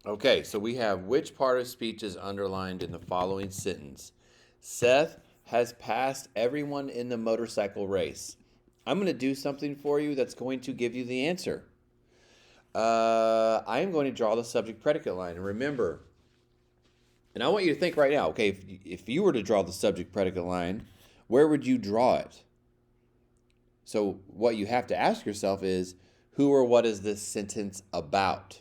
Okay, so we have which part of speech is underlined in the following sentence? Seth has passed everyone in the motorcycle race. I'm going to do something for you that's going to give you the answer. I am going to draw the subject predicate line. And remember, and I want you to think right now, okay, if you were to draw the subject predicate line, where would you draw it? So, what you have to ask yourself is who or what is this sentence about?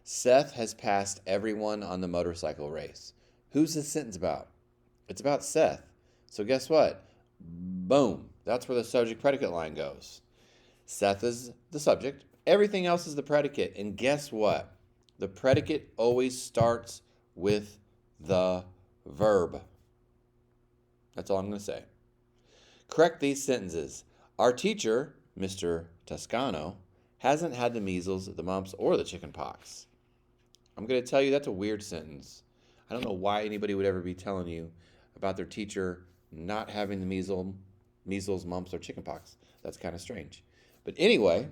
Seth has passed everyone on the motorcycle race. Who's this sentence about? It's about Seth. So, guess what? Boom. That's where the subject predicate line goes. Seth is the subject, everything else is the predicate. And guess what? The predicate always starts with the verb. That's all I'm going to say. Correct these sentences. Our teacher, Mr. Toscano, hasn't had the measles, the mumps, or the chicken pox. I'm going to tell you that's a weird sentence. I don't know why anybody would ever be telling you about their teacher not having the measles, mumps, or chicken pox. That's kind of strange. But anyway,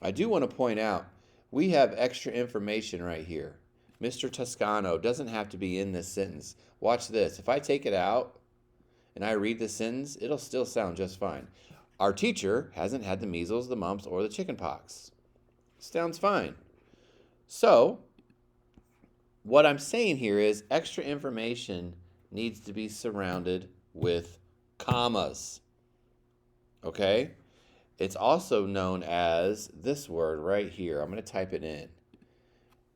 I do want to point out we have extra information right here. Mr. Toscano doesn't have to be in this sentence. Watch this. If I take it out and I read the sentence, it'll still sound just fine. Our teacher hasn't had the measles, the mumps, or the chicken pox. Sounds fine. So, what I'm saying here is extra information needs to be surrounded with commas. Okay? It's also known as this word right here. I'm going to type it in.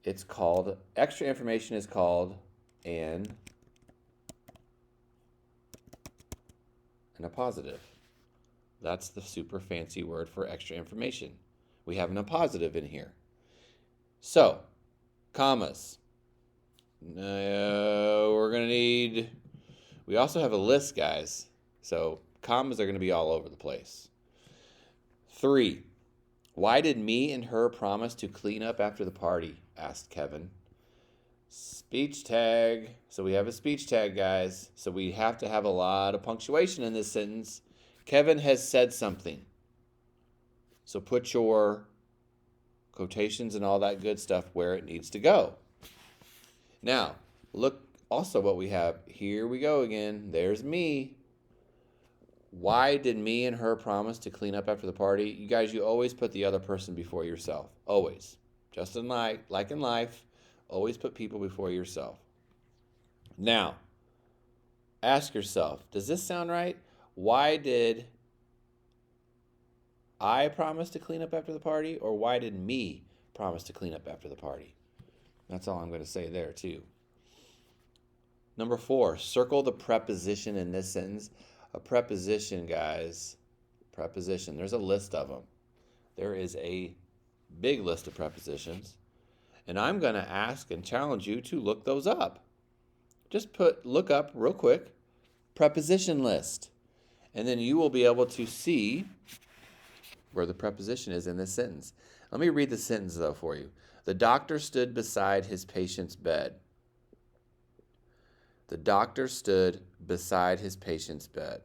It's called, extra information is called an appositive. That's the super fancy word for extra information. We have an appositive in here. So, commas. We're going to need, we also have a list, guys. So, commas are going to be all over the place. 3. Why did me and her promise to clean up after the party? Asked Kevin. Speech tag. So we have a speech tag, guys. So we have to have a lot of punctuation in this sentence. Kevin has said something. So put your quotations and all that good stuff where it needs to go. Now, look also what we have. Here we go again. There's me. Why did me and her promise to clean up after the party? You guys, you always put the other person before yourself. Always. Just in like in life, always put people before yourself. Now, ask yourself, does this sound right? Why did I promise to clean up after the party? Or why did me promise to clean up after the party? That's all I'm going to say there, too. Number 4, circle the preposition in this sentence. A preposition, guys, preposition, there's a list of them. There is a big list of prepositions. And I'm going to ask and challenge you to look those up. Just look up real quick, preposition list. And then you will be able to see where the preposition is in this sentence. Let me read the sentence, though, for you. The doctor stood beside his patient's bed. The doctor stood beside his patient's bed.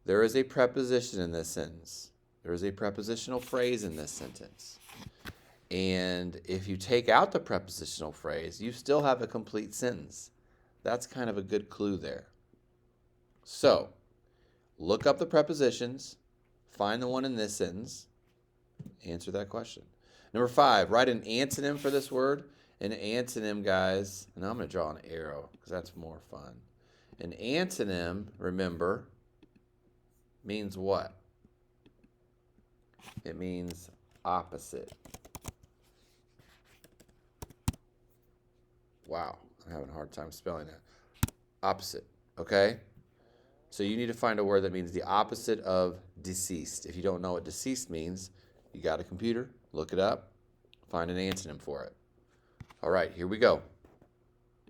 There is a preposition in this sentence. There is a prepositional phrase in this sentence. And if you take out the prepositional phrase, you still have a complete sentence. That's kind of a good clue there. So, look up the prepositions, find the one in this sentence, answer that question. Number 5, write an antonym for this word. An antonym, guys, and I'm going to draw an arrow because that's more fun. An antonym, remember, means what? It means opposite. Wow, I'm having a hard time spelling that. Opposite, okay? So you need to find a word that means the opposite of deceased. If you don't know what deceased means, you got a computer, look it up, find an antonym for it. All right, here we go.